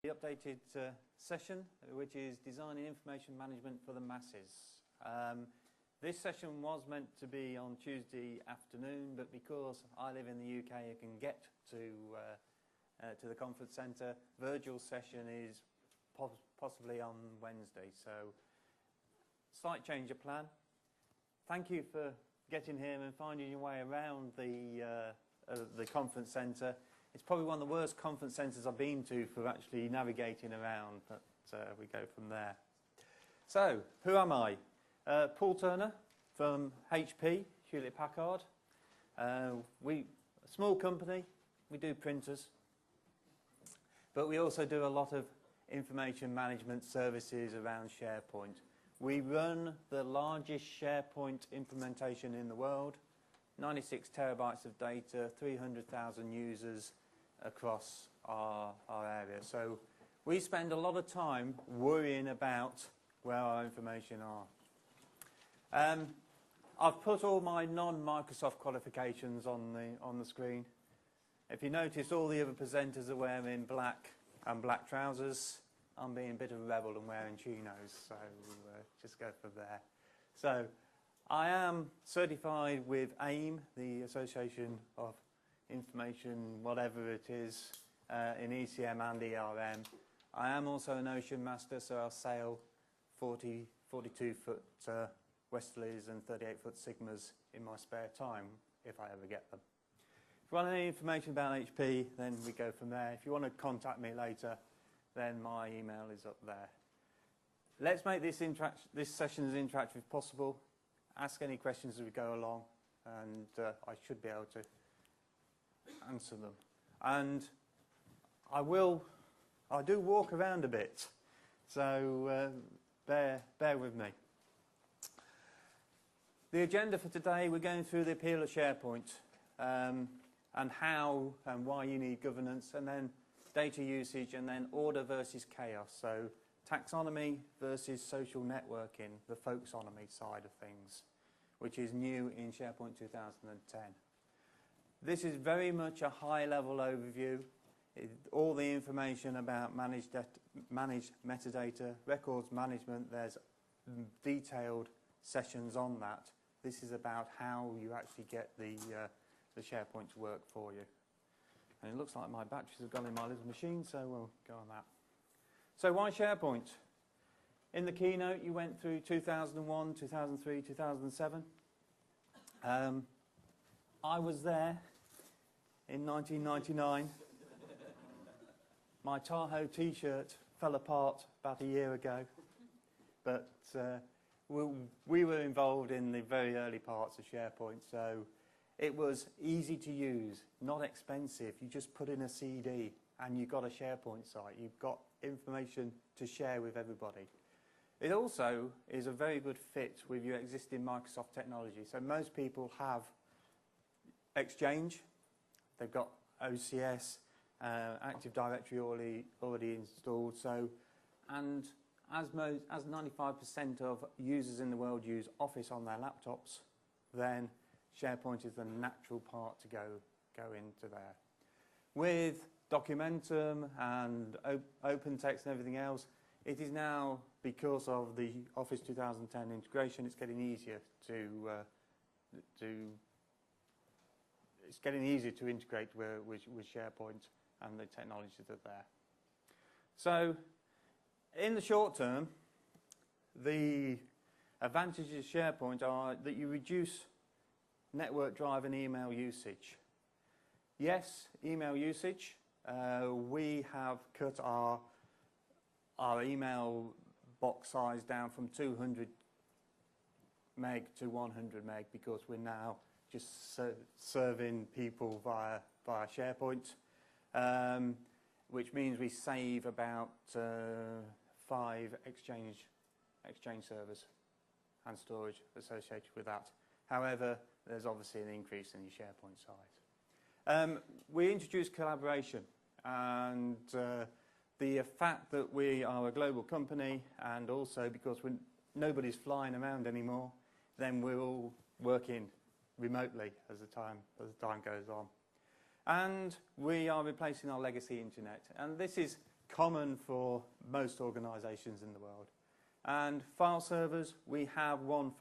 The updated session, which is Designing Information Management for the Masses. This session was meant to be on Tuesday afternoon, but because I live in the UK, I can get to the conference centre. Virgil's session is possibly on Wednesday, so slight change of plan. Thank you for getting here and finding your way around the conference centre. It's probably one of the worst conference centres I've been to for actually navigating around, but we go from there. So, who am I? Paul Turner from HP, Hewlett-Packard. We're a small company, we do printers, but we also do a lot of information management services around SharePoint. We run the largest SharePoint implementation in the world, 96 terabytes of data, 300,000 users across our area. So we spend a lot of time worrying about where our information are. I've put all my non-Microsoft qualifications on the screen. If you notice, all the other presenters are wearing black and black trousers. I'm being a bit of a rebel and wearing chinos, so just go from there. So I am certified with AIM, the Association of Information, whatever it is, in ECM and ERM. I am also an ocean master, so I'll sail 42-foot westerlies and 38-foot sigmas in my spare time, if I ever get them. If you want any information about HP, then we go from there. If you want to contact me later, then my email is up there. Let's make this session as interactive as possible. Ask any questions as we go along, and I should be able to answer them. And I do walk around a bit, so bear with me. The agenda for today, we're going through the appeal of SharePoint, and how and why you need governance, and then data usage, and then order versus chaos. So taxonomy versus social networking, the folksonomy side of things, which is new in SharePoint 2010. This is very much a high-level overview. All the information about managed metadata, records management, there's detailed sessions on that. This is about how you actually get the SharePoint to work for you. And it looks like my batteries have gone in my little machine, so we'll go on that. So why SharePoint? In the keynote, you went through 2001, 2003, 2007. I was there in 1999. My Tahoe t-shirt fell apart about a year ago, but we were involved in the very early parts of SharePoint, so it was easy to use, not expensive. You just put in a CD and you've got a SharePoint site. You've got information to share with everybody. It also is a very good fit with your existing Microsoft technology. So most people have Exchange, they've got OCS, Active Directory already installed. So, and as 95% of users in the world use Office on their laptops, then SharePoint is the natural part to go into there. With Documentum and OpenText and everything else, it is now, because of the Office 2010 integration, it's getting easier to integrate with SharePoint and the technologies that are there. So, in the short term, the advantages of SharePoint are that you reduce network drive and email usage. Yes, email usage. We have cut our email box size down from 200 meg to 100 meg because we're now just serving people via SharePoint, which means we save about 5 Exchange servers and storage associated with that. However, there's obviously an increase in your SharePoint size. We introduced collaboration, and the fact that we are a global company, and also because nobody's flying around anymore, then we're all working remotely as the time goes on. And we are replacing our legacy internet. And this is common for most organisations in the world. And file servers, we have one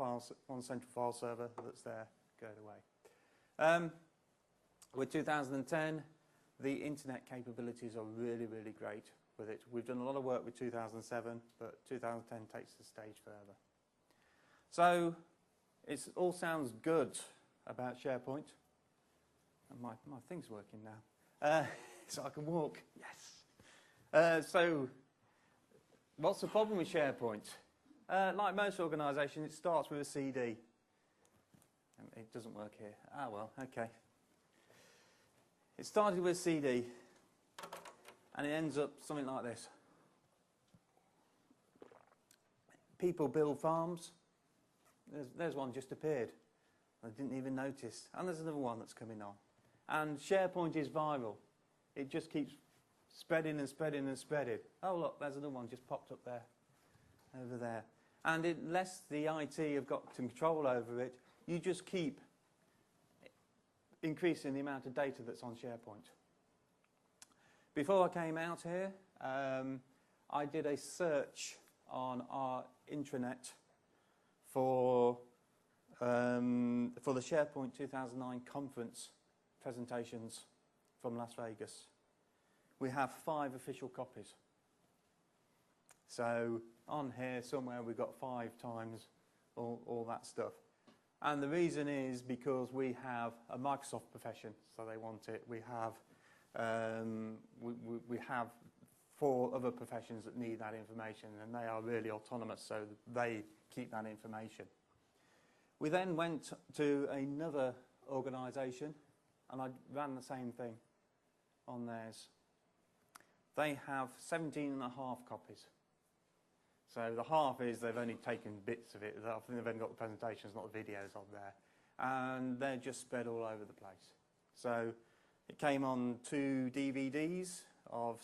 central file server that's there, going away. With 2010, the internet capabilities are really, really great with it. We've done a lot of work with 2007, but 2010 takes the stage further. So it all sounds good about SharePoint. And my thing's working now. So I can walk. Yes. So what's the problem with SharePoint? Like most organisations, it starts with a CD. And it doesn't work here. Ah, well, okay. It started with a CD, and it ends up something like this. People build farms. There's one just appeared. I didn't even notice. And there's another one that's coming on. And SharePoint is viral. It just keeps spreading and spreading and spreading. Oh, look, there's another one just popped up there, over there. And unless the IT have got control over it, you just keep increasing the amount of data that's on SharePoint. Before I came out here, I did a search on our intranet for the SharePoint 2009 conference presentations from Las Vegas. We have 5 official copies. So on here somewhere we've got 5 times all that stuff. And the reason is because we have a Microsoft profession, so they want it. We have 4 other professions that need that information, and they are really autonomous, so they keep that information. We then went to another organisation, and I ran the same thing on theirs. They have 17.5 copies. So the half is they've only taken bits of it. I think they've only got the presentations, not the videos on there. And they're just spread all over the place. So it came on 2 DVDs of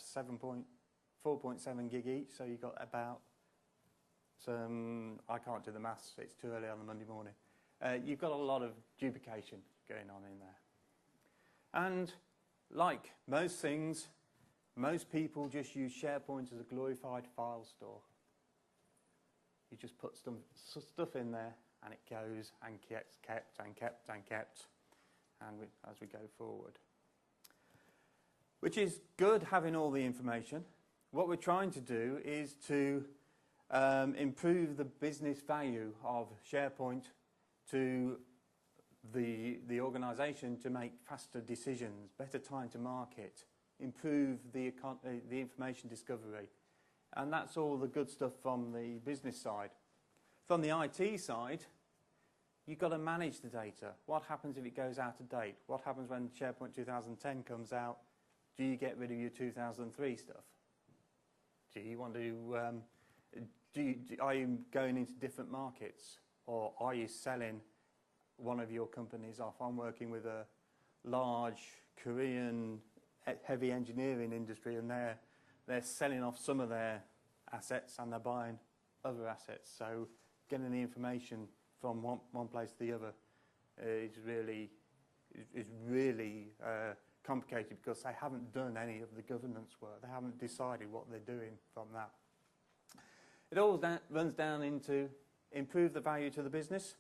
4.7 gig each. So you got about, I can't do the maths, it's too early on a Monday morning. You've got a lot of duplication going on in there. And like most things, most people just use SharePoint as a glorified file store. You just put stuff in there, and it goes and gets kept and kept and kept, and as we go forward. Which is good, having all the information. What we're trying to do is to improve the business value of SharePoint to the organisation to make faster decisions, better time to market, improve the information discovery. And that's all the good stuff from the business side. From the IT side, you've got to manage the data. What happens if it goes out of date? What happens when SharePoint 2010 comes out? Do you get rid of your 2003 stuff? Do you want to, are you going into different markets? Or are you selling one of your companies off? I'm working with a large Korean heavy engineering industry, and they're selling off some of their assets and they're buying other assets. So getting the information from one place to the other is really complicated, because they haven't done any of the governance work. They haven't decided what they're doing from that. It all runs down into improve the value to the business,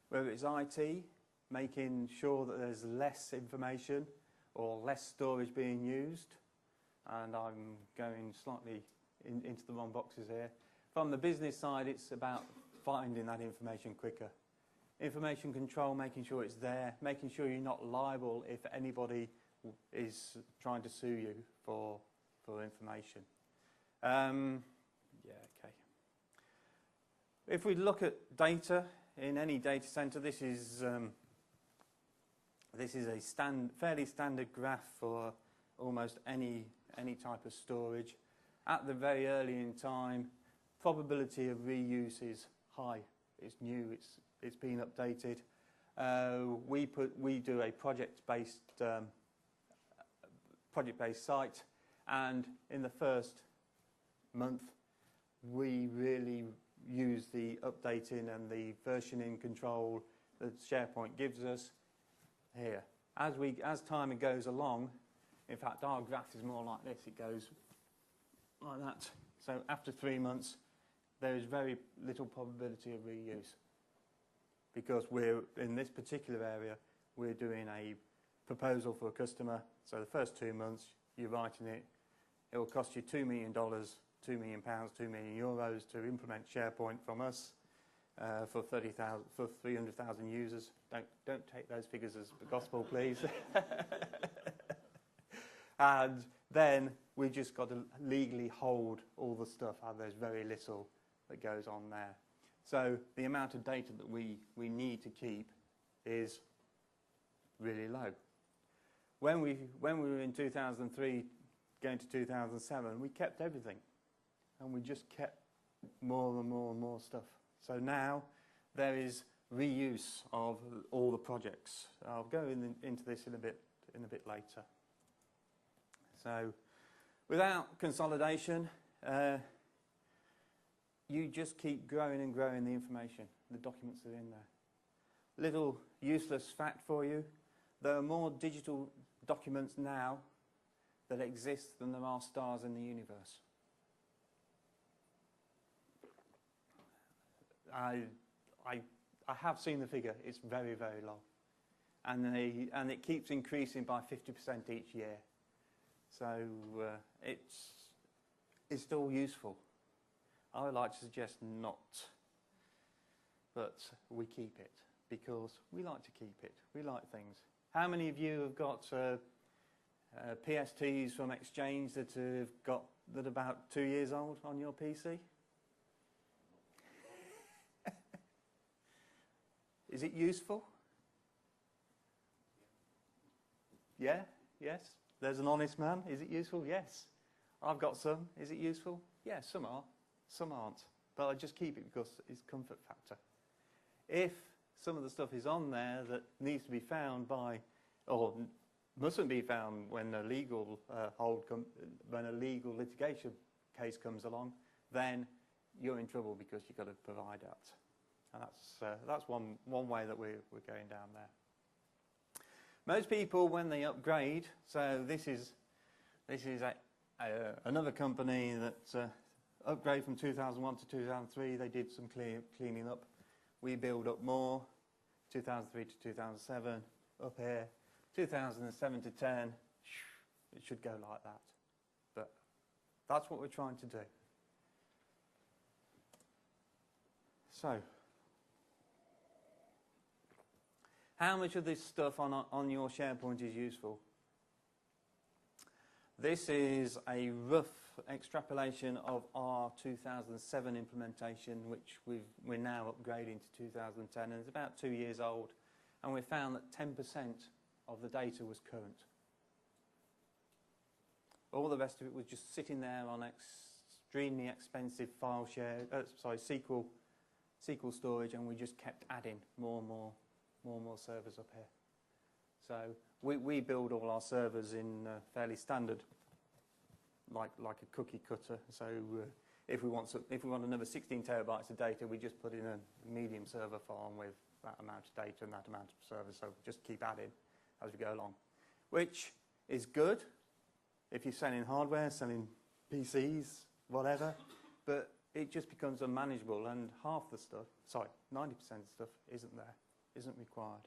whether it's IT, making sure that there's less information or less storage being used. And I'm going slightly into the wrong boxes here. From the business side, it's about finding that information quicker. Information control, making sure it's there, making sure you're not liable if anybody is trying to sue you for information. Okay. If we look at data in any data center, this is a fairly standard graph for almost any type of storage. At the very early in time, probability of reuse is high. It's new. It's been updated. We do a project-based site, and in the first month, we really use the updating and the versioning control that SharePoint gives us here. As time goes along, in fact, our graph is more like this. like that. So after 3 months, there is very little probability of reuse, because we're in this particular area, we're doing a proposal for a customer. So the first 2 months, you're writing it. It will cost you $2 million, £2 million, €2 million to implement SharePoint from us for 300,000 users. Don't take those figures as the gospel, please. And then we just got to legally hold all the stuff, and there's very little that goes on there. So the amount of data that we need to keep is really low. When we were in 2003, going to 2007, we kept everything, and we just kept more and more and more stuff. So now there is reuse of all the projects. I'll go into this in a bit later. So without consolidation, you just keep growing and growing the information, the documents that are in there. Little useless fact for you: there are more digital documents now that exist than there are stars in the universe. I have seen the figure. It's very, very low, and it keeps increasing by 50% each year. So it's still useful. I would like to suggest not, but we keep it because we like to keep it. We like things. How many of you have got PSTs from Exchange that are about 2 years old on your PC? Is it useful? Yeah? Yes? There's an honest man. Is it useful? Yes. I've got some. Is it useful? Yeah, some are. Some aren't. But I just keep it because it's a comfort factor. If some of the stuff is on there that needs to be found by, or mustn't be found when a legal when a legal litigation case comes along, then you're in trouble because you've got to provide that. And that's one way that we're going down there. Most people, when they upgrade, so this is another company that upgrade from 2001 to 2003. They did some cleaning up. We build up more. 2003 to 2007, up here. 2007 to 10, it should go like that. But that's what we're trying to do. So, how much of this stuff on your SharePoint is useful? This is a rough extrapolation of our 2007 implementation, which we're now upgrading to 2010, and it's about 2 years old. And we found that 10% of the data was current. All the rest of it was just sitting there on extremely expensive file share, SQL storage, and we just kept adding more and more servers up here. So we build all our servers in fairly standard, like a cookie cutter. So if we want another 16 terabytes of data, we just put in a medium server farm with that amount of data and that amount of servers. So just keep adding as we go along, which is good if you're selling hardware, selling PCs, whatever. But it just becomes unmanageable, and 90% of the stuff isn't there. Isn't required.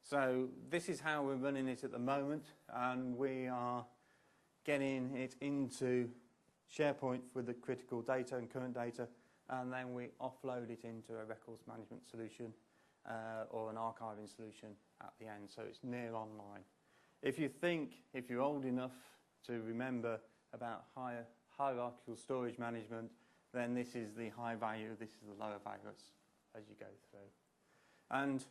So this is how we're running it at the moment, and we are getting it into SharePoint with the critical data and current data, and then we offload it into a records management solution or an archiving solution at the end, so it's near online. If you're old enough to remember about hierarchical storage management, then this is the high value, this is the lower value as you go through. And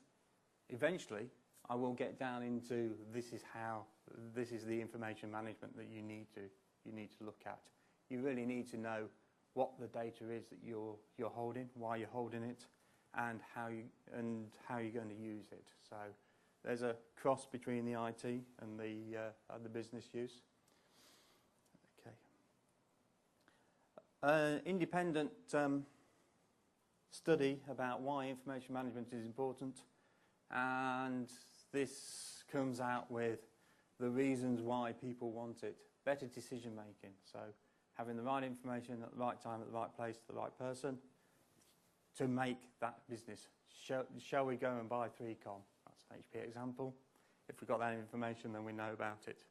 eventually, I will get down into this is the information management that you need to look at. You really need to know what the data is that you're holding, why you're holding it, and how you're going to use it. So there's a cross between the IT and the business use. Independent study about why information management is important, and this comes out with the reasons why people want it. better decision making. So having the right information at the right time, at the right place, to the right person to make that business. Shall we go and buy 3Com? That's an HP example. If we've got that information, then we know about it.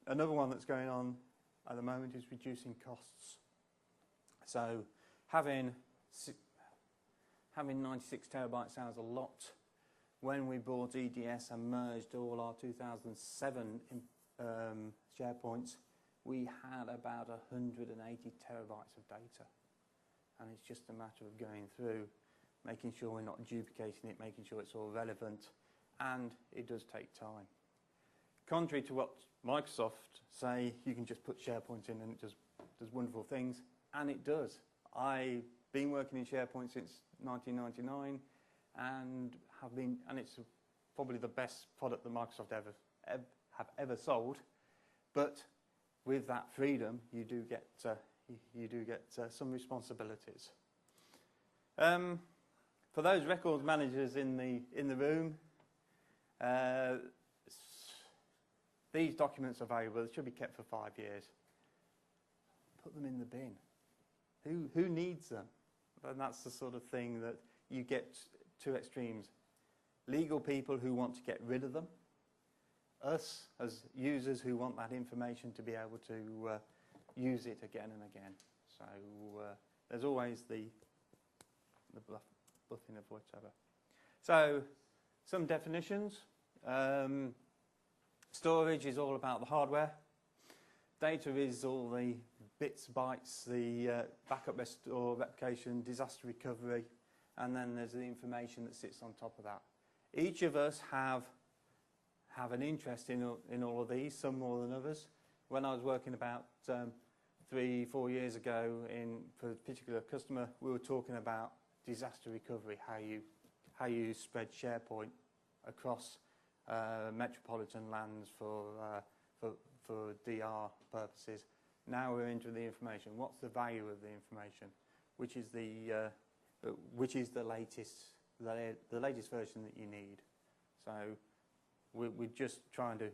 Another one that's going on at the moment is reducing costs. So having 96 terabytes sounds a lot. When we bought EDS and merged all our 2007 SharePoints, we had about 180 terabytes of data. And it's just a matter of going through, making sure we're not duplicating it, making sure it's all relevant, and it does take time. Contrary to what Microsoft say, you can just put SharePoint in and it does wonderful things, and it does. I've been working in SharePoint since 1999, and it's probably the best product that Microsoft have ever sold. But with that freedom, you do get some responsibilities. For those records managers in the room, these documents are valuable. They should be kept for 5 years. Put them in the bin. Who needs them? And that's the sort of thing that you get two extremes. Legal people who want to get rid of them. Us as users who want that information to be able to use it again and again. So there's always the bluffing of whatever. So some definitions. Storage is all about the hardware. Data is all the bits, bytes, the backup, restore, replication, disaster recovery, and then there's the information that sits on top of that. Each of us have an interest in all of these, some more than others. When I was working about 3-4 years ago for a particular customer, we were talking about disaster recovery, how you spread SharePoint across metropolitan lands for DR purposes. Now we're into the information. What's the value of the information? Which is the latest version that you need. So we're just trying to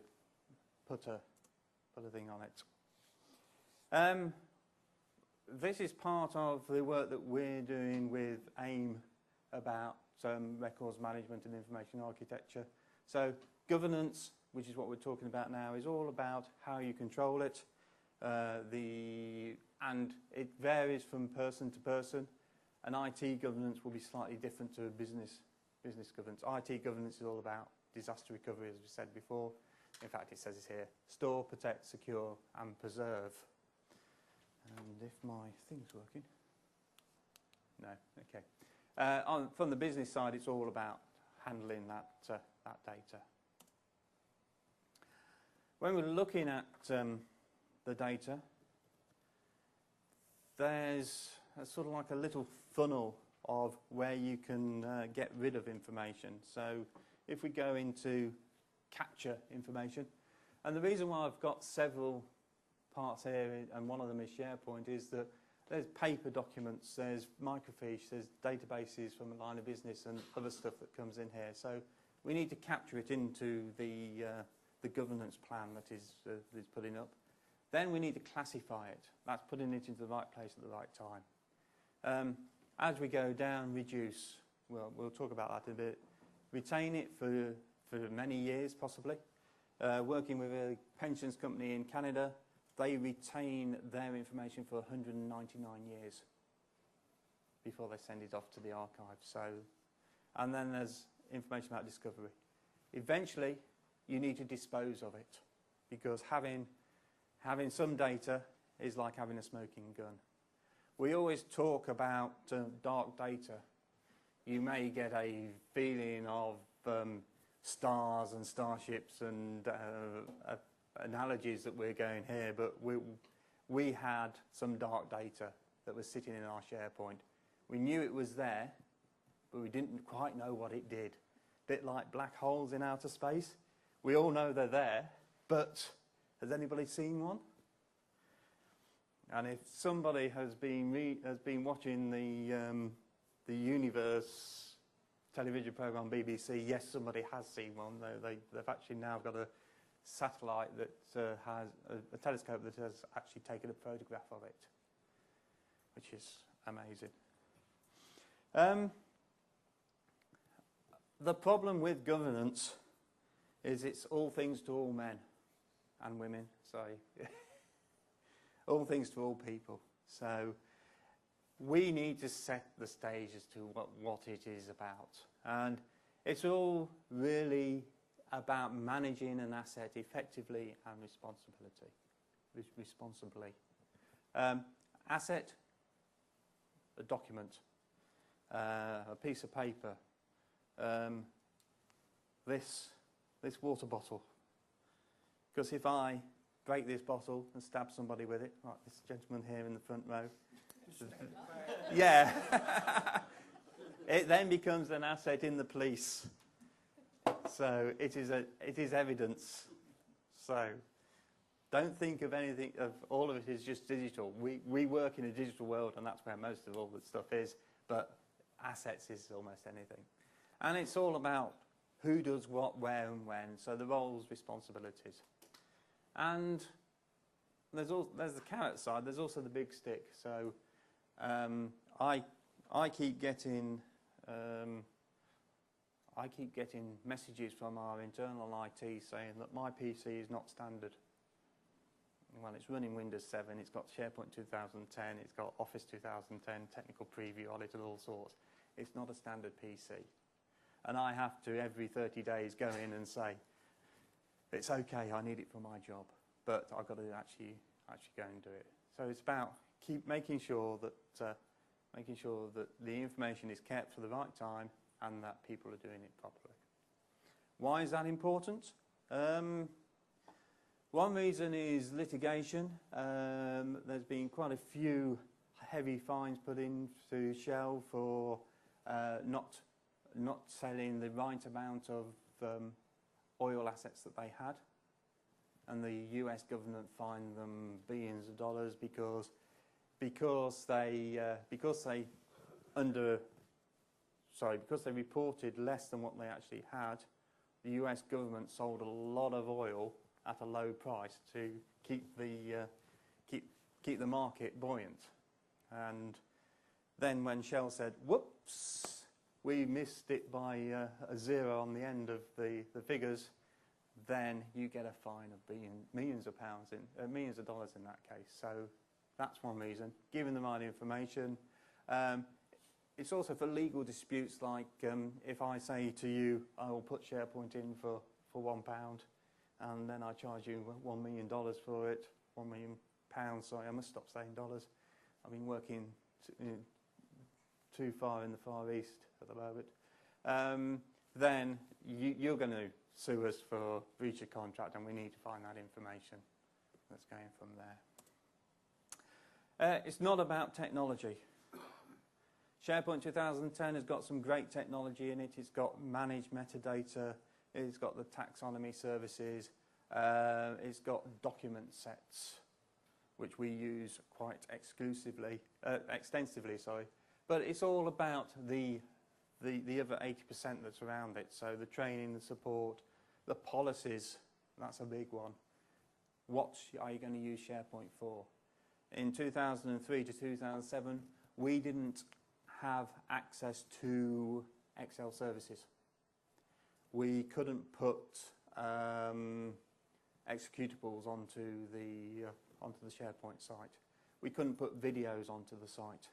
put a thing on it. This is part of the work that we're doing with AIM about records management and information architecture. So governance, which is what we're talking about now, is all about how you control it. And it varies from person to person. And IT governance will be slightly different to business governance. IT governance is all about disaster recovery, as we said before. In fact, it says it here: store, protect, secure, and preserve. And if my thing's working, no, okay. From the business side, it's all about handling that data. When we're looking at the data, there's sort of like a little funnel of where you can get rid of information. So if we go into capture information, and the reason why I've got several parts here, and one of them is SharePoint, is that there's paper documents, there's microfiche, there's databases from a line of business and other stuff that comes in here. So we need to capture it into the governance plan that is putting up. Then we need to classify it. That's putting it into the right place at the right time. As we go down, reduce. Well, we'll talk about that in a bit. Retain it for many years, possibly. Working with a pensions company in Canada, they retain their information for 199 years before they send it off to the archive. So, and then there's information about discovery. Eventually, you need to dispose of it, because having some data is like having a smoking gun. We always talk about dark data. You may get a feeling of stars and starships and analogies that we're going here, but we had some dark data that was sitting in our SharePoint. We knew it was there, but we didn't quite know what it did. A bit like black holes in outer space. We all know they're there, but has anybody seen one? And if somebody has been watching the Universe television program BBC, yes, somebody has seen one. They've actually now got a satellite that has a telescope that has actually taken a photograph of it, which is amazing. The problem with governance is it's all things to all men and women, sorry. All things to all people. So we need to set the stage as to what it is about. And it's all really about managing an asset effectively and responsibly. Asset, a document, a piece of paper, this water bottle. Because if I break this bottle and stab somebody with it, like this gentleman here in the front row, yeah, it then becomes an asset in the police. So it is evidence. So don't think of anything of all of it is just digital. We work in a digital world, and that's where most of all the stuff is. But assets is almost anything, and it's all about who does what, where, and when. So the roles, responsibilities, and there's the carrot side. There's also the big stick. So I keep getting messages from our internal IT saying that my PC is not standard. Well, it's running Windows 7, it's got SharePoint 2010, it's got Office 2010, technical preview on it and all sorts. It's not a standard PC. And I have to, every 30 days, go in and say, it's okay, I need it for my job, but I've got to actually go and do it. So it's about making sure that the information is kept for the right time and that people are doing it properly. Why is that important? One reason is litigation. There's been quite a few heavy fines put into Shell for not selling the right amount of oil assets that they had, and the US government fined them billions of dollars because they reported less than what they actually had. The US government sold a lot of oil at a low price to keep the market buoyant. And then when Shell said, whoops, we missed it by a zero on the end of the figures, then you get a fine of millions of dollars in that case. So that's one reason, giving the right information. It's also for legal disputes, like if I say to you, I will put SharePoint in for £1, and then I charge you $1 million for it, £1 million, sorry, I must stop saying dollars. I've been working too far in the Far East at the moment. Then you're going to sue us for breach of contract, and we need to find that information that's going from there. It's not about technology. SharePoint 2010 has got some great technology in it. It's got managed metadata. It's got the taxonomy services. It's got document sets, which we use quite extensively. But it's all about the other 80% that's around it. So the training, the support, the policies. That's a big one. What are you going to use SharePoint for? In 2003 to 2007, we didn't have access to Excel services. We couldn't put executables onto the SharePoint site. We couldn't put videos onto the site,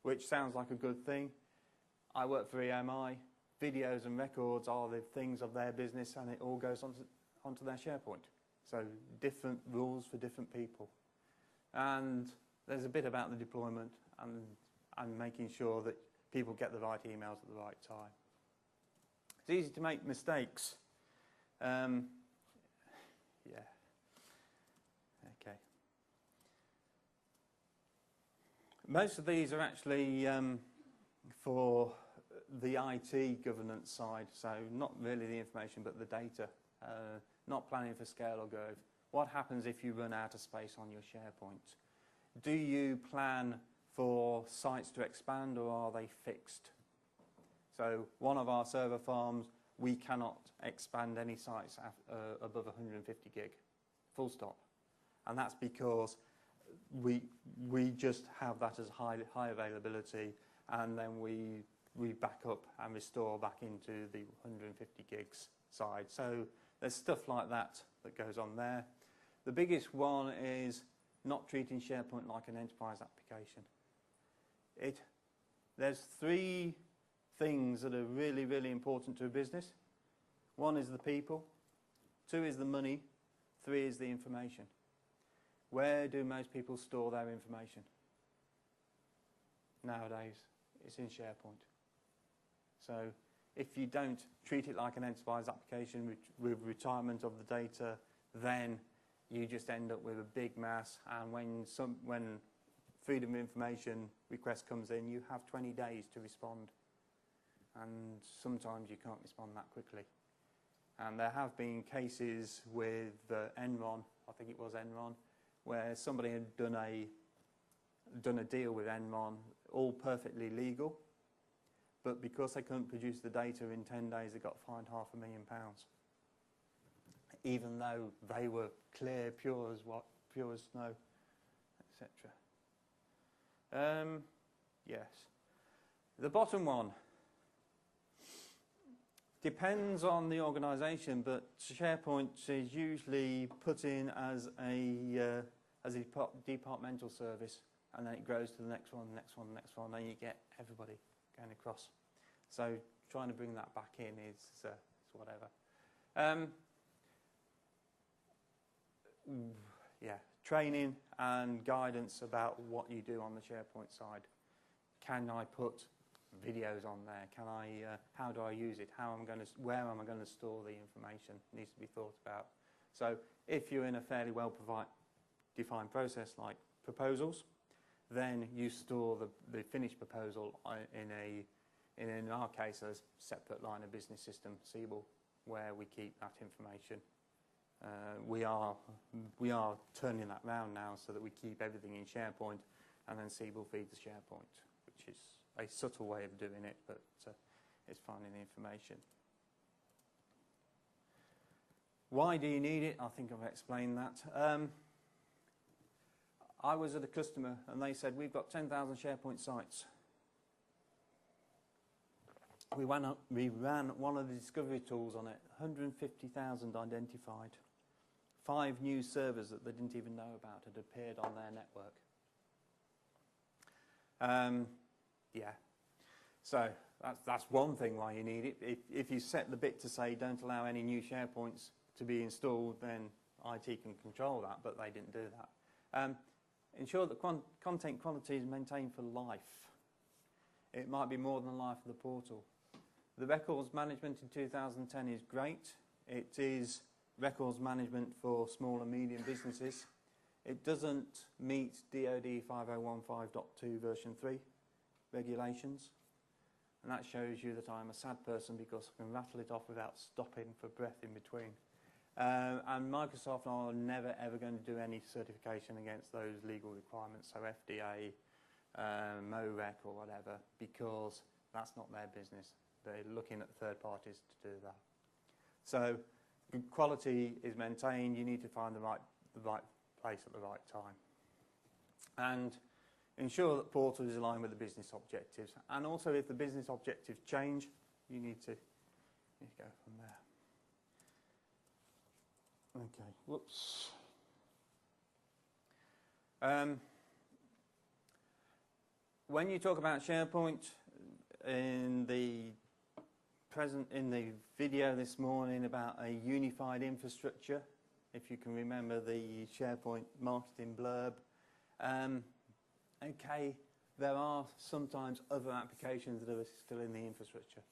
which sounds like a good thing. I work for EMI. Videos and records are the things of their business, and it all goes onto their SharePoint. So different rules for different people. And there's a bit about the deployment and making sure that people get the right emails at the right time. It's easy to make mistakes. Yeah. Okay. Most of these are actually for the IT governance side, so not really the information, but the data. Not planning for scale or growth. What happens if you run out of space on your SharePoint? Do you plan for sites to expand, or are they fixed? So one of our server farms we cannot expand any sites above 150 gig, full stop. And that's because we just have that as high availability, and then we back up and restore back into the 150 gigs side. So there's stuff like that that goes on there. The biggest one is not treating SharePoint like an enterprise application. There's three things that are really, really important to a business. One is the people, two is the money, three is the information. Where do most people store their information? Nowadays, it's in SharePoint. So if you don't treat it like an enterprise application with retirement of the data, then you just end up with a big mass, and when freedom of information request comes in, you have 20 days to respond. And sometimes you can't respond that quickly. And there have been cases with Enron, I think it was Enron, where somebody had done a deal with Enron, all perfectly legal, but because they couldn't produce the data in 10 days, they got fined £500,000, even though they were clear, pure as snow, etc. Yes. The bottom one depends on the organisation, but SharePoint is usually put in as a departmental service, and then it grows to the next one, the next one, the next one, and then you get everybody going across. So trying to bring that back in is whatever. Yeah, training and guidance about what you do on the SharePoint side. Can I put videos on there? Can I? How do I use it? Where am I going to store the information? It needs to be thought about. So if you're in a fairly well-defined process like proposals, then you store the finished proposal in our case, a separate line of business system, Siebel, where we keep that information. We are turning that round now so that we keep everything in SharePoint, and then Siebel feeds SharePoint, which is a subtle way of doing it, but it's finding the information. Why do you need it? I think I've explained that. I was at a customer and they said, we've got 10,000 SharePoint sites. We ran one of the discovery tools on it, 150,000 identified. 5 new servers that they didn't even know about had appeared on their network. Yeah, so that's one thing why you need it. If you set the bit to say don't allow any new SharePoints to be installed, then IT can control that, but they didn't do that. Ensure that content quality is maintained for life. It might be more than the life of the portal. The records management in 2010 is great. It is records management for small and medium businesses. It doesn't meet DoD 5015.2 version 3 regulations. And that shows you that I'm a sad person because I can rattle it off without stopping for breath in between. And Microsoft are never ever going to do any certification against those legal requirements, so FDA, MOREC or whatever, because that's not their business. They're looking at third parties to do that. So good quality is maintained. You need to find the right place at the right time. And ensure that portal is aligned with the business objectives. And also if the business objectives change, you need to go from there. Okay, whoops. When you talk about SharePoint in the video this morning about a unified infrastructure, if you can remember the SharePoint marketing blurb, okay, there are sometimes other applications that are still in the infrastructure.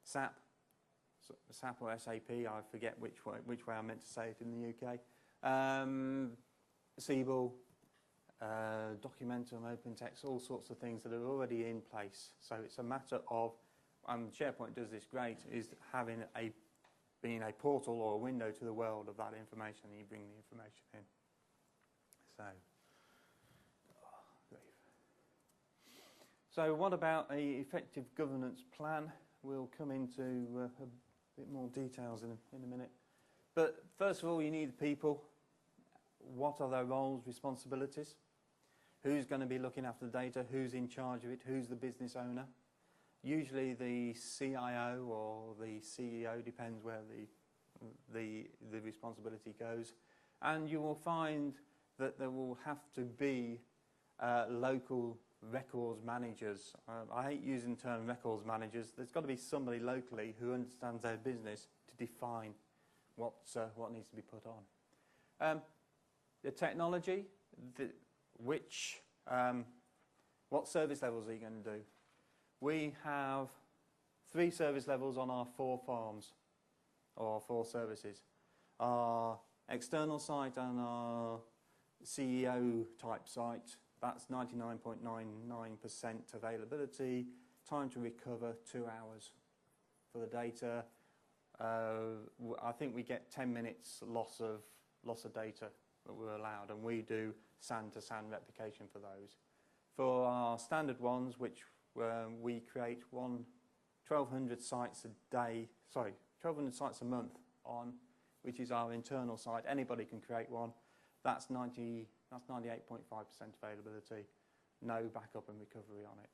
SAP or SAP, I forget which way I meant to say it in the UK. Siebel, Documentum, OpenText, all sorts of things that are already in place. So it's a matter of, and SharePoint does this great, is being a portal or a window to the world of that information, and you bring the information in. So what about an effective governance plan? We'll come into bit more details in a minute. But first of all, you need the people. What are their roles, responsibilities? Who's going to be looking after the data? Who's in charge of it? Who's the business owner? Usually the CIO or the CEO, depends where the responsibility goes. And you will find that there will have to be local records managers. I hate using the term records managers. There's got to be somebody locally who understands their business to define what needs to be put on. The technology, what service levels are you going to do? We have 3 service levels on our 4 farms, or 4 services. Our external site and our CEO type site, that's 99.99% availability. Time to recover 2 hours for the data. I think we get 10 minutes loss of data that we're allowed, and we do SAN-to-SAN replication for those. For our standard ones, which we create 1,200 sites a month on, which is our internal site. Anybody can create one. That's 98.5% availability. No backup and recovery on it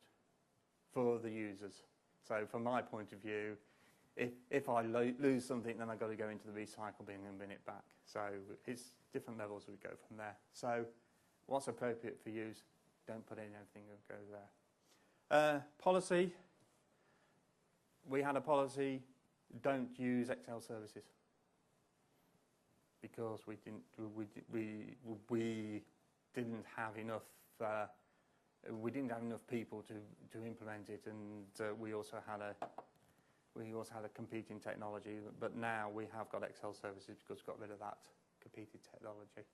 for the users. So from my point of view, if I lose something, then I've got to go into the recycle bin and bin it back. So it's different levels we go from there. So what's appropriate for use? Don't put in everything that goes there. Policy. We had a policy, don't use Excel services, because we didn't have enough people to implement it, and we also had a competing technology. But now we have got Excel services because we've got rid of that competing technology.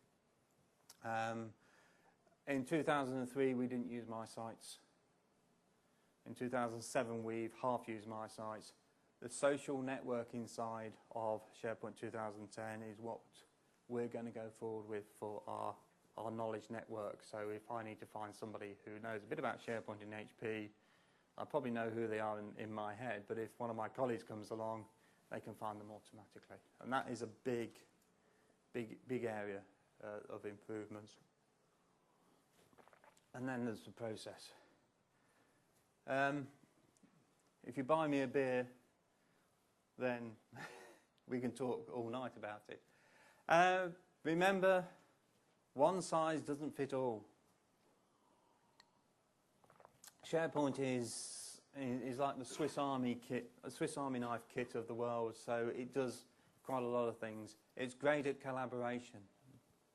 In 2003, we didn't use My Sites. In 2007, we've half used My Sites. The social networking side of SharePoint 2010 is what we're going to go forward with for our knowledge network. So if I need to find somebody who knows a bit about SharePoint in HP, I probably know who they are in my head, but if one of my colleagues comes along, they can find them automatically. And that is a big area of improvements. And then there's the process. If you buy me a beer, then we can talk all night about it. Remember, one size doesn't fit all. SharePoint is like the Swiss Army knife kit of the world, so it does quite a lot of things. It's great at collaboration,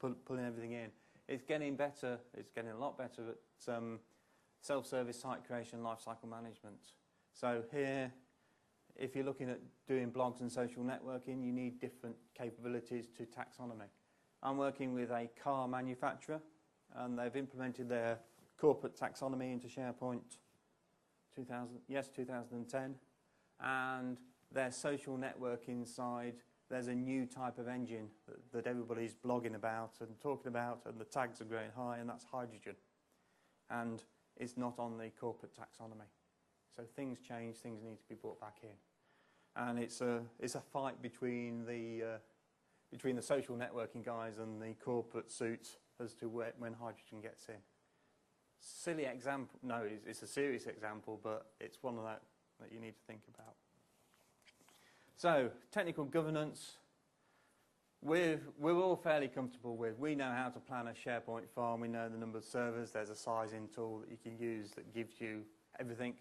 pulling everything in. It's getting better. It's getting a lot better at self-service site creation, lifecycle management. So here, if you're looking at doing blogs and social networking, you need different capabilities to taxonomy. I'm working with a car manufacturer, and they've implemented their corporate taxonomy into SharePoint 2010, and their social networking side, there's a new type of engine that everybody's blogging about and talking about, and the tags are growing high, and that's hydrogen. And it's not on the corporate taxonomy. So things change, things need to be brought back in. And it's a fight between the social networking guys and the corporate suits as to when hydrogen gets in. Silly example, no, it's a serious example, but it's one of that you need to think about. So, technical governance, we're all fairly comfortable with. We know how to plan a SharePoint farm, we know the number of servers, there's a sizing tool that you can use that gives you everything,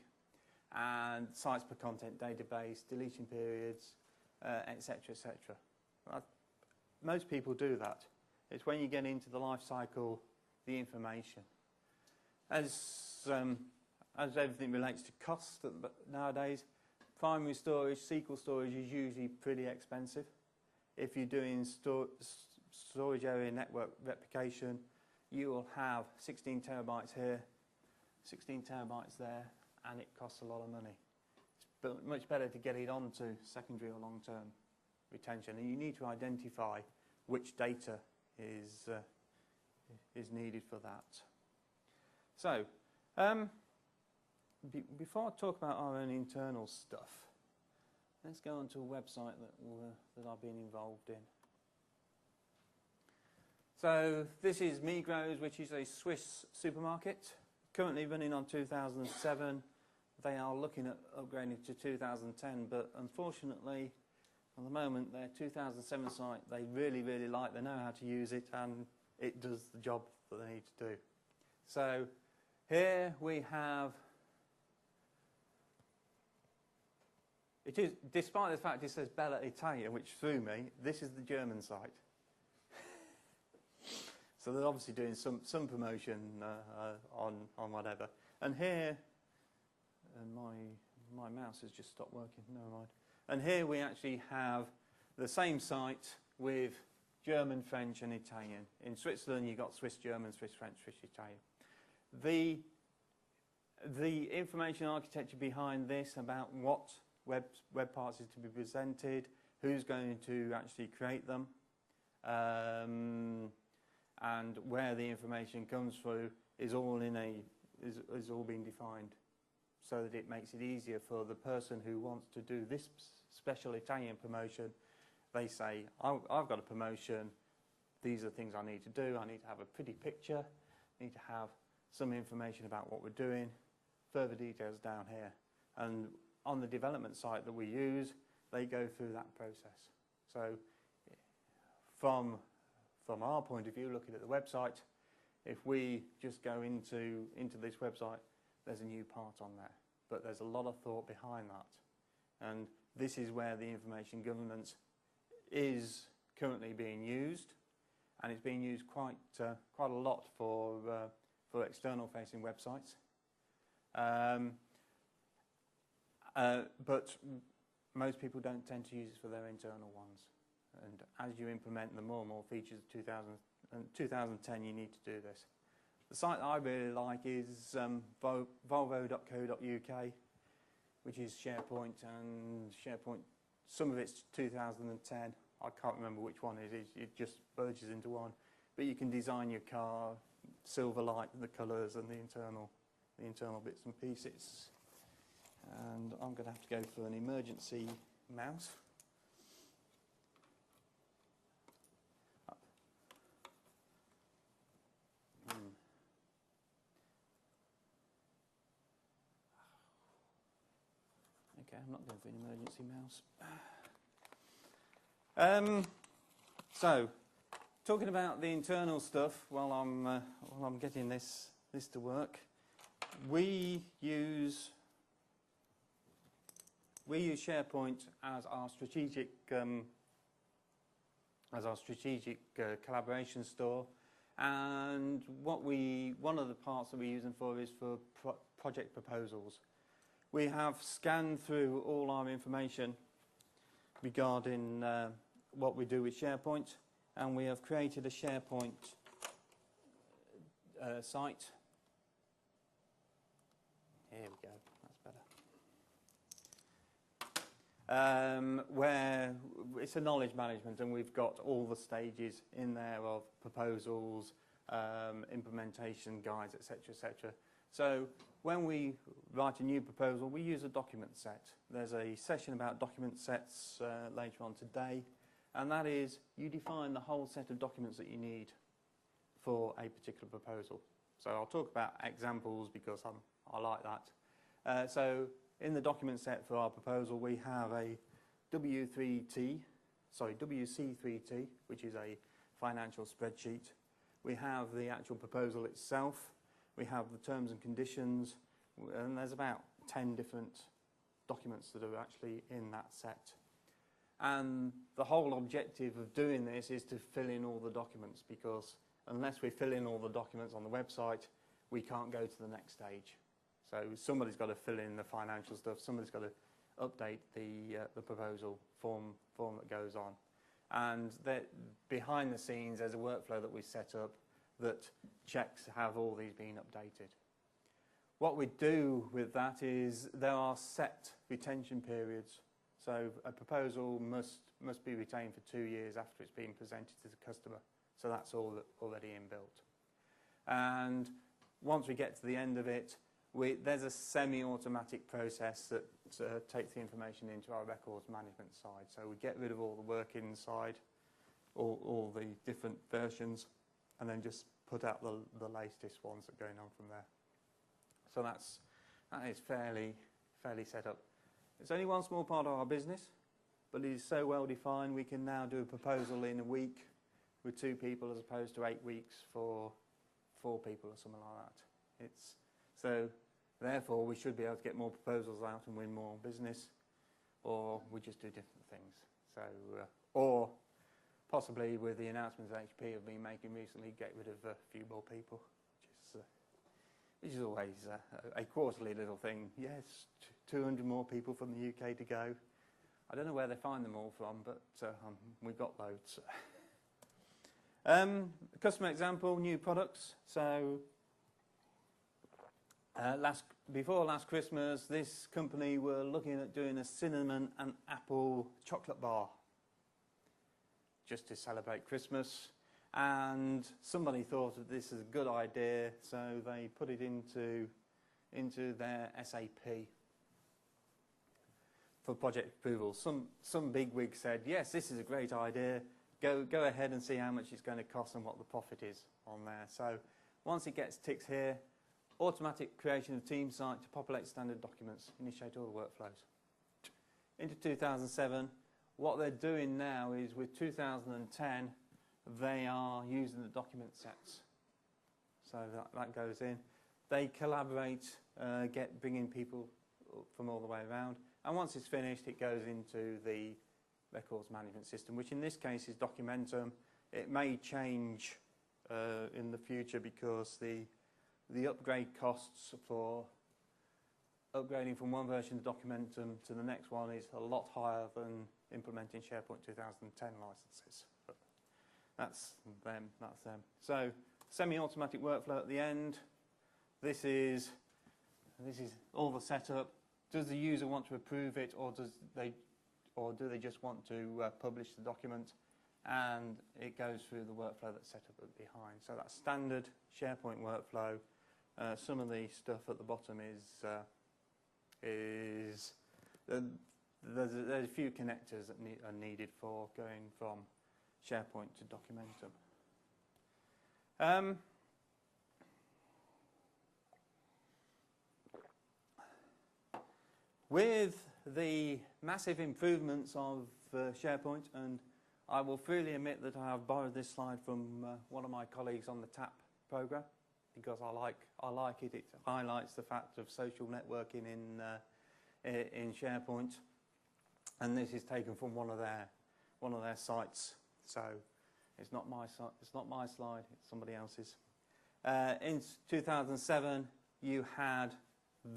and sites per content database, deletion periods, etc., etc. Most people do that. It's when you get into the life cycle, the information. As everything relates to cost nowadays, primary storage, SQL storage is usually pretty expensive. If you're doing storage area network replication, you will have 16 terabytes here, 16 terabytes there, and it costs a lot of money. It's much better to get it onto secondary or long-term retention, and you need to identify which data is needed for that. So, before I talk about our own internal stuff, let's go onto a website that I've been involved in. So this is Migros, which is a Swiss supermarket, currently running on 2007. They are looking at upgrading to 2010, but unfortunately, at the moment, their 2007 site, they really, really like, they know how to use it, and it does the job that they need to do. So here we have, it is, despite the fact it says Bella Italia, which threw me, this is the German site. So they're obviously doing some promotion on whatever. And here, and my mouse has just stopped working, never mind. And here we actually have the same site with German, French and Italian. In Switzerland you've got Swiss German, Swiss French, Swiss Italian. The information architecture behind this about what web parts is to be presented, who's going to actually create them, and where the information comes through is all is all being defined, so that it makes it easier for the person who wants to do this special Italian promotion. They say, I've got a promotion, these are things I need to do, I need to have a pretty picture, I need to have some information about what we're doing, further details down here. And on the development site that we use, they go through that process. So from our point of view, looking at the website, if we just go into this website, there's a new part on there. But there's a lot of thought behind that. And this is where the information governance is currently being used. And it's being used quite a lot for external-facing websites. But most people don't tend to use it for their internal ones. And as you implement the more and more features of 2010, you need to do this. The site that I really like is volvo.co.uk, which is SharePoint, and SharePoint, some of it's 2010. I can't remember which one it is. It just merges into one. But you can design your car, Silverlight, the colours and the internal bits and pieces. And I'm going to have to go for an emergency mouse. Okay, I'm not going for an emergency mouse. So, talking about the internal stuff while I'm getting this to work, we use SharePoint as our strategic collaboration store, and one of the parts that we're using for is for project proposals. We have scanned through all our information regarding what we do with SharePoint, and we have created a SharePoint site. Here we go, that's better. Where it's a knowledge management, and we've got all the stages in there of proposals, implementation guides, etc., etc. So when we write a new proposal, we use a document set. There's a session about document sets later on today, and that is you define the whole set of documents that you need for a particular proposal. So I'll talk about examples because I like that. So in the document set for our proposal, we have a WC3T, which is a financial spreadsheet. We have the actual proposal itself. We have the terms and conditions, and there's about 10 different documents that are actually in that set. And the whole objective of doing this is to fill in all the documents, because unless we fill in all the documents on the website, we can't go to the next stage. So somebody's got to fill in the financial stuff, somebody's got to update the proposal form that goes on. And behind the scenes, there's a workflow that we set up that checks have all these been updated. What we do with that is there are set retention periods. So a proposal must be retained for 2 years after it's been presented to the customer. So that's all already inbuilt. And once we get to the end of it, there's a semi-automatic process that takes the information into our records management side. So we get rid of all the work inside, all the different versions, and then just put out the latest ones that are going on from there. So that is fairly set up. It's only one small part of our business, but it is so well defined we can now do a proposal in a week with 2 people as opposed to 8 weeks for 4 people or something like that. So therefore we should be able to get more proposals out and win more business, or we just do different things. So or possibly with the announcements that HP have been making recently, get rid of a few more people, which is always a quarterly little thing. Yes, 200 more people from the UK to go. I don't know where they find them all from, but we've got loads. Customer example, new products. So before last Christmas, this company were looking at doing a cinnamon and apple chocolate bar just to celebrate Christmas. And somebody thought that this is a good idea, so they put it into their SAP for project approval. Some bigwig said, yes, this is a great idea. Go ahead and see how much it's going to cost and what the profit is on there. So once it gets ticks here, automatic creation of team site to populate standard documents, initiate all the workflows. Into 2007, what they're doing now is with 2010, they are using the document sets. So that goes in. They collaborate, bringing people from all the way around. And once it's finished, it goes into the records management system, which in this case is Documentum. It may change in the future because the upgrade costs for upgrading from one version of Documentum to the next one is a lot higher than implementing SharePoint 2010 licenses. But that's them. So semi-automatic workflow at the end. This is all the setup. Does the user want to approve it, or do they just want to publish the document? And it goes through the workflow that's set up behind. So that's standard SharePoint workflow. Some of the stuff at the bottom is there's a few connectors that are needed for going from SharePoint to Documentum. With the massive improvements of SharePoint, and I will freely admit that I have borrowed this slide from one of my colleagues on the TAP program because I like it. It highlights the fact of social networking in SharePoint, and this is taken from one of their sites. So it's not my slide. It's somebody else's. In 2007, you had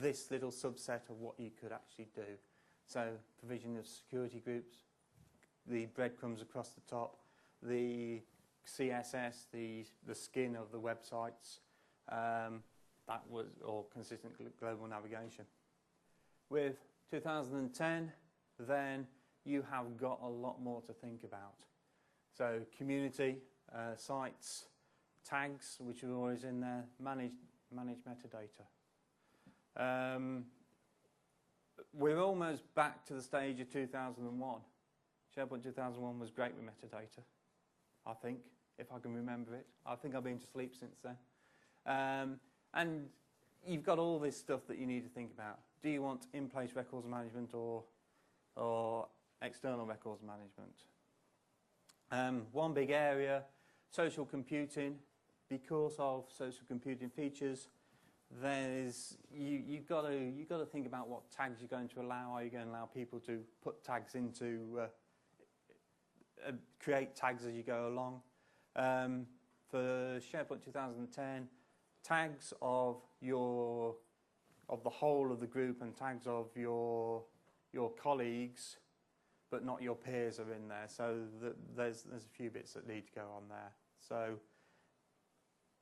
this little subset of what you could actually do. So provision of security groups, the breadcrumbs across the top, the CSS, the skin of the websites, that was all consistent global navigation. With 2010, then you have got a lot more to think about. So community, sites, tags, which are always in there, manage metadata. We're almost back to the stage of 2001. SharePoint 2001 was great with metadata, I think, if I can remember it. I think I've been to sleep since then. And you've got all this stuff that you need to think about. Do you want in-place records management or external records management? One big area, social computing. Because of social computing features, you've got to think about what tags you're going to allow. Are you going to allow people to put tags into, create tags as you go along? For SharePoint 2010, tags of the whole of the group and tags of your colleagues, but not your peers, are in there. So there's a few bits that need to go on there. So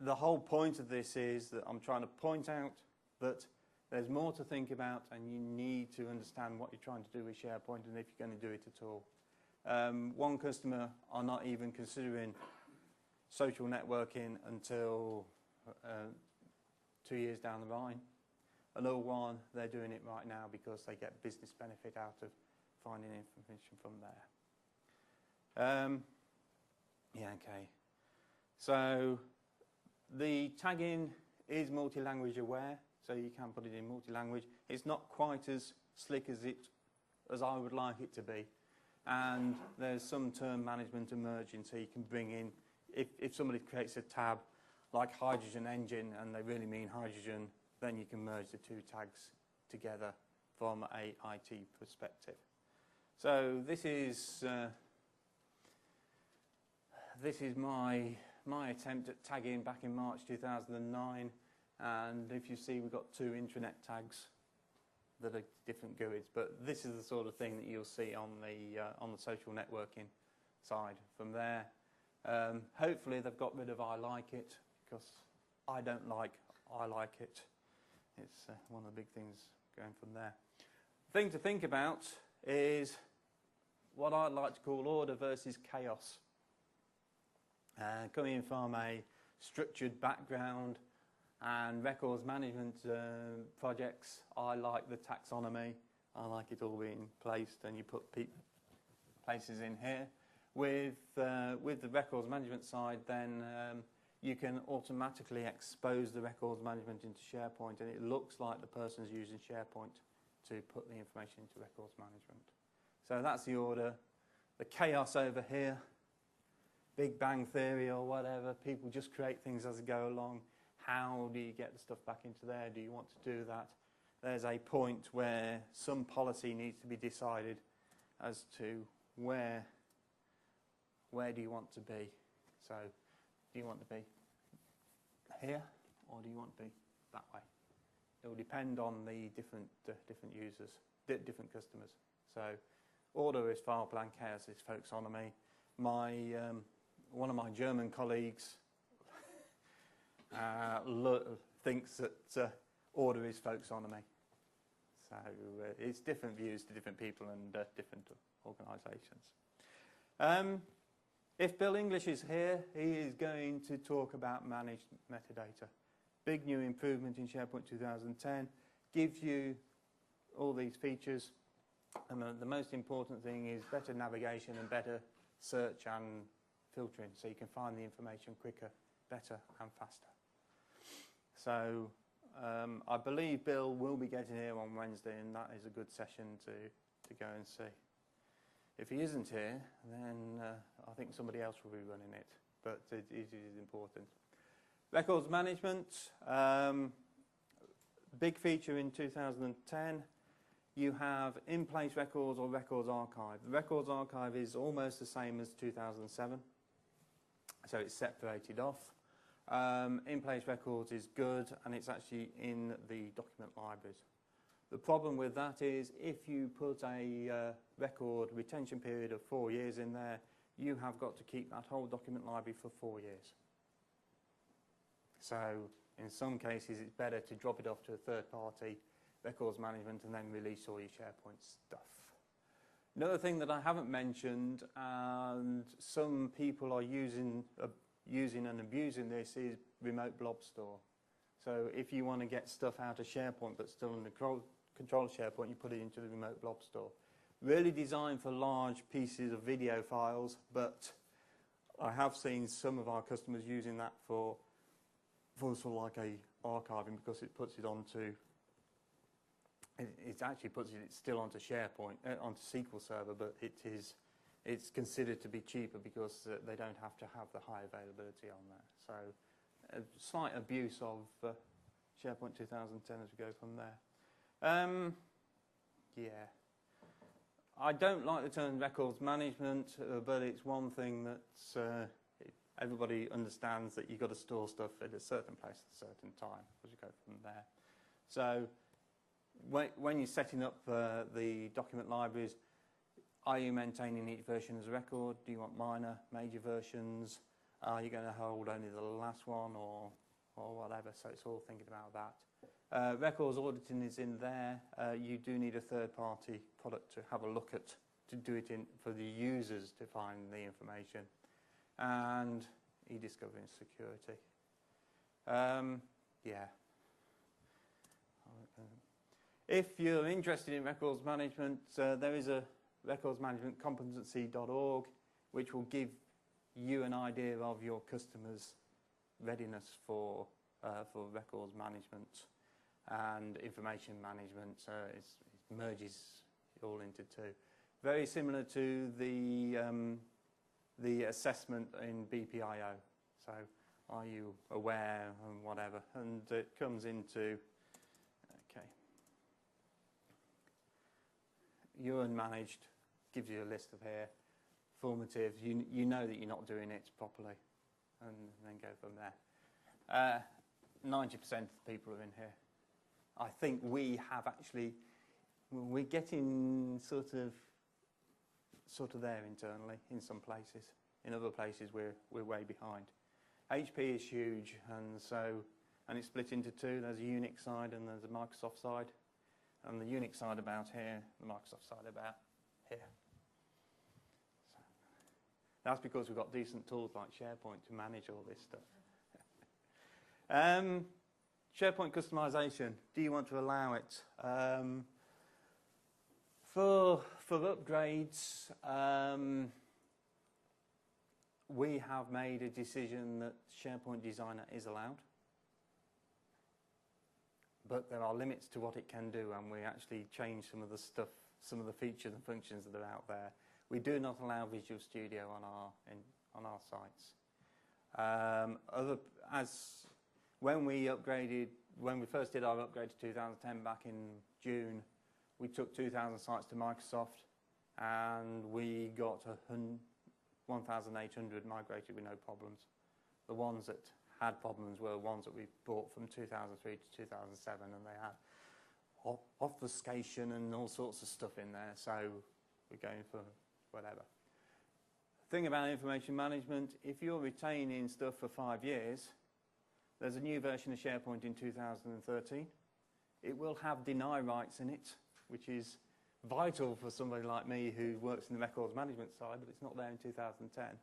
the whole point of this is that I'm trying to point out that there's more to think about, and you need to understand what you're trying to do with SharePoint and if you're going to do it at all. One customer are not even considering social networking until 2 years down the line. Another one, they're doing it right now because they get business benefit out of finding information from there. Yeah, okay. So the tagging is multi-language aware, so you can put it in multi-language. It's not quite as slick as I would like it to be. And there's some term management emerging, so you can bring in, if somebody creates a tab like hydrogen engine and they really mean hydrogen, then you can merge the two tags together from a IT perspective. So this is my attempt at tagging back in March 2009, and if you see, we've got two intranet tags that are different GUIDs, but this is the sort of thing that you'll see on the social networking side from there. Hopefully they've got rid of I like it, because I don't like I like it. It's one of the big things going from there. The thing to think about is what I'd like to call order versus chaos. Coming from a structured background and records management projects, I like the taxonomy. I like it all being placed, and you put places in here. With the records management side, then you can automatically expose the records management into SharePoint, and it looks like the person's using SharePoint to put the information into records management. So that's the order. The chaos over here, Big Bang Theory or whatever, people just create things as they go along. How do you get the stuff back into there? Do you want to do that? There's a point where some policy needs to be decided as to where do you want to be. So do you want to be here, or do you want to be that way? It will depend on the different users, different customers. So order is file plan, chaos is folksonomy. One of my German colleagues thinks that order is folksonomy. So it's different views to different people and different organisations. If Bill English is here, he is going to talk about managed metadata. Big new improvement in SharePoint 2010. Gives you all these features. And the most important thing is better navigation and better search and filtering, so you can find the information quicker, better and faster. So I believe Bill will be getting here on Wednesday, and that is a good session to go and see. If he isn't here, then I think somebody else will be running it, but it is important. Records management, big feature in 2010. You have in-place records or records archive. The records archive is almost the same as 2007, so it's separated off. In-place records is good, and it's actually in the document libraries. The problem with that is if you put a record retention period of 4 years in there, you have got to keep that whole document library for 4 years. So in some cases, it's better to drop it off to a third-party records management and then release all your SharePoint stuff. Another thing that I haven't mentioned, and some people are using and abusing this, is remote blob store. So if you want to get stuff out of SharePoint but still in the control of SharePoint, you put it into the remote blob store. Really designed for large pieces of video files, but I have seen some of our customers using that for sort of like a archiving, because it puts it onto, it actually puts it still onto SharePoint, onto SQL Server, but it's considered to be cheaper because they don't have to have the high availability on there. So a slight abuse of SharePoint 2010 as we go from there. Yeah. I don't like the term records management, but it's one thing that everybody understands, that you've got to store stuff at a certain place at a certain time as you go from there. So when you're setting up the document libraries, are you maintaining each version as a record? Do you want minor, major versions? Are you going to hold only the last one or whatever? So it's all thinking about that. Records auditing is in there. You do need a third-party product to have a look at, to do it for the users to find the information. And e-discovery and security. Yeah. If you're interested in records management, there is a recordsmanagementcompetency.org which will give you an idea of your customers' readiness for records management and information management. It merges all into two. Very similar to the assessment in BPIO. So, are you aware and whatever? And it comes into, okay, you're unmanaged, gives you a list of here, formative, you know that you're not doing it properly, and then go from there. 90% of the people are in here. I think we have actually, we're getting sort of there internally in some places. In other places we're way behind. HP is huge, and it's split into two. There's a Unix side and there's a Microsoft side. And the Unix side about here, the Microsoft side about here. So that's because we've got decent tools like SharePoint to manage all this stuff. SharePoint customization. Do you want to allow it? For upgrades, we have made a decision that SharePoint Designer is allowed, but there are limits to what it can do, and we actually change some of the stuff, some of the features and functions that are out there. We do not allow Visual Studio on our sites. When we first did our upgrade to 2010 back in June, we took 2,000 sites to Microsoft, and we got 1,800 migrated with no problems. The ones that had problems were ones that we bought from 2003 to 2007, and they had obfuscation and all sorts of stuff in there, so we're going for whatever. Thing about information management, if you're retaining stuff for 5 years, there's a new version of SharePoint in 2013. It will have deny rights in it, which is vital for somebody like me who works in the records management side, but it's not there in 2010.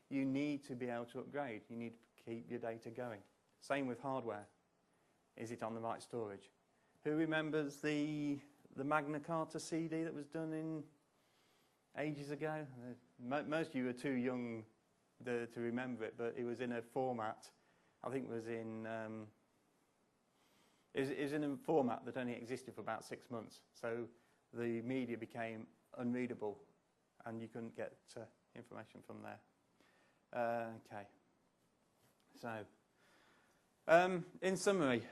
You need to be able to upgrade. You need to keep your data going. Same with hardware. Is it on the right storage? Who remembers the Magna Carta CD that was done in ages ago? Most of you are too young to remember it, but it was in a format, I think it was in a format that only existed for about 6 months. So the media became unreadable, and you couldn't get information from there. Okay. So, in summary,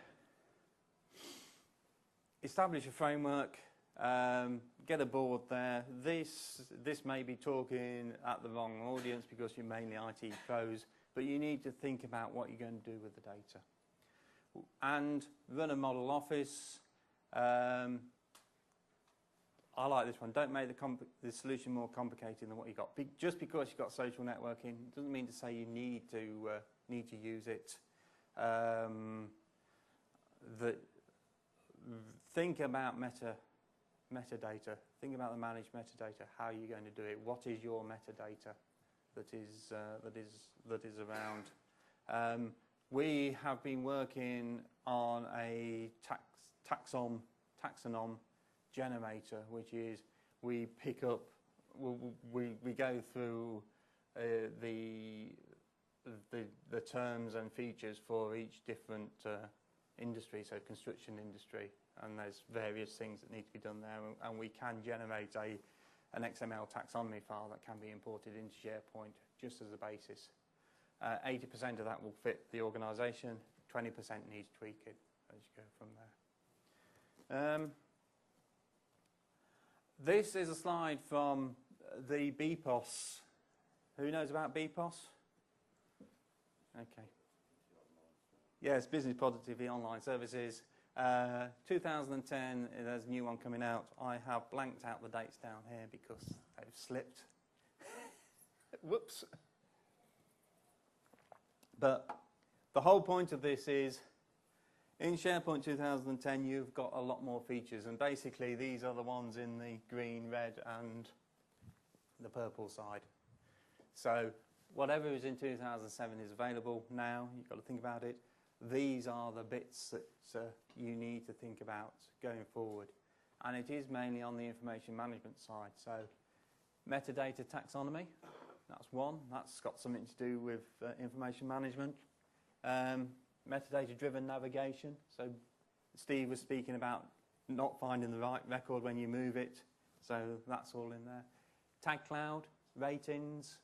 establish a framework, get a board there. This may be talking at the wrong audience because you're mainly IT pros, but you need to think about what you're going to do with the data. And run a model office. I like this one. Don't make the solution more complicated than what you've got. Just because you've got social networking doesn't mean to say you need to use it. Think about metadata. Think about the managed metadata. How are you going to do it? What is your metadata that is around? We have been working on a taxonom generator, which is we pick up, we go through the terms and features for each different industry, so construction industry, and there's various things that need to be done there, and we can generate an XML taxonomy file that can be imported into SharePoint just as a basis. 80% of that will fit the organisation, 20% needs tweaking as you go from there. This is a slide from the BPOS. Who knows about BPOS? Okay. Yes, Business Productivity Online Services. 2010, there's a new one coming out. I have blanked out the dates down here because they've slipped. Whoops. But the whole point of this is, in SharePoint 2010, you've got a lot more features, and basically these are the ones in the green, red, and the purple side. So whatever is in 2007 is available now. You've got to think about it. These are the bits that you need to think about going forward. and it is mainly on the information management side. So metadata taxonomy, that's one. That's got something to do with information management. Metadata-driven navigation. So Steve was speaking about not finding the right record when you move it. So that's all in there. Tag cloud, ratings,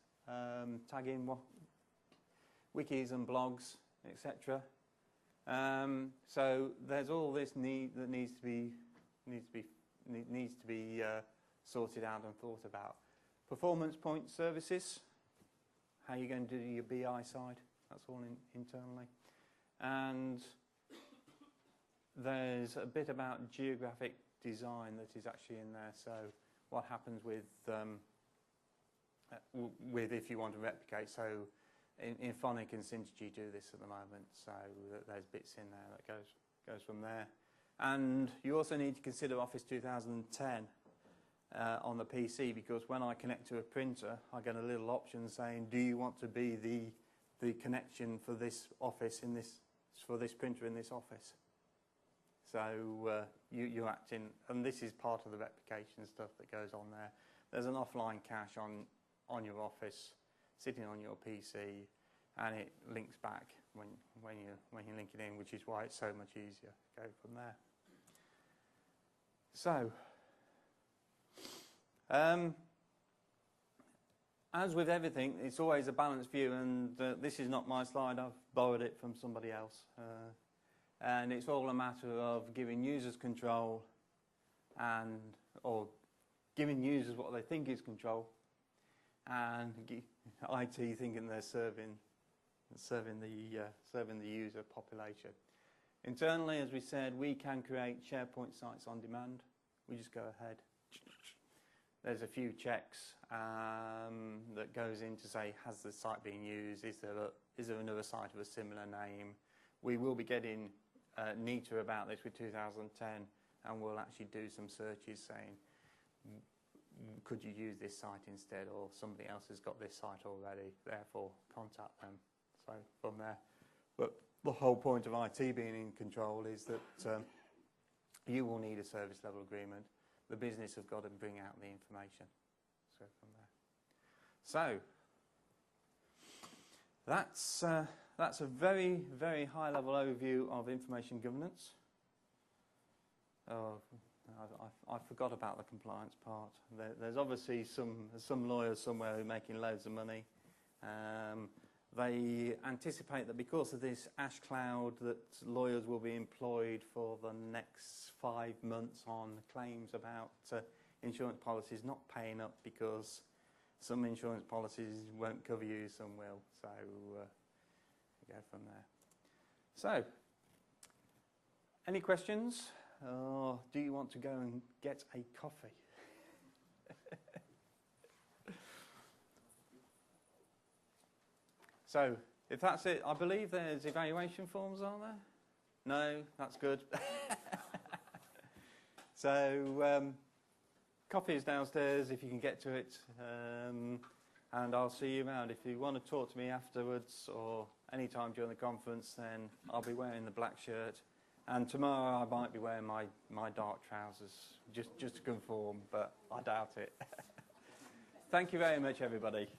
tagging wikis and blogs, etc. So there's all this that needs to be sorted out and thought about. Performance point services. How are you going to do your BI side? That's all internally. And there's a bit about geographic design that is actually in there. So what happens with if you want to replicate. So Infonic and Synergy do this at the moment. So there's bits in there that goes from there. And you also need to consider Office 2010 on the PC, because when I connect to a printer, I get a little option saying, do you want to be the connection for this office for this printer in this office? So you act in, and this is part of the replication stuff that goes on there. There's an offline cache on your office, sitting on your PC, and it links back when you link it in, which is why it's so much easier to go from there. So, as with everything, it's always a balanced view, and this is not my slide. I've borrowed it from somebody else. And it's all a matter of giving users control or giving users what they think is control, and IT thinking they're serving the user population. Internally, as we said, we can create SharePoint sites on demand. We just go ahead. There's a few checks that goes in to say, has the site been used? Is there another site of a similar name? We will be getting neater about this with 2010, and we'll actually do some searches saying, could you use this site instead, or somebody else has got this site already, therefore contact them. So from there. But the whole point of IT being in control is that you will need a service level agreement. The business have got to bring out the information. So from there. So that's a very, very high level overview of information governance. I forgot about the compliance part. There's obviously some lawyers somewhere who are making loads of money. They anticipate that because of this ash cloud, that lawyers will be employed for the next 5 months on claims about insurance policies not paying up because some insurance policies won't cover you, some will. So we go from there. So, any questions? Or do you want to go and get a coffee? So, if that's it, I believe there's evaluation forms, aren't there? No, that's good. So, coffee is downstairs if you can get to it, and I'll see you around. If you want to talk to me afterwards or any time during the conference, then I'll be wearing the black shirt. And tomorrow I might be wearing my dark trousers, just to conform, but I doubt it. Thank you very much, everybody.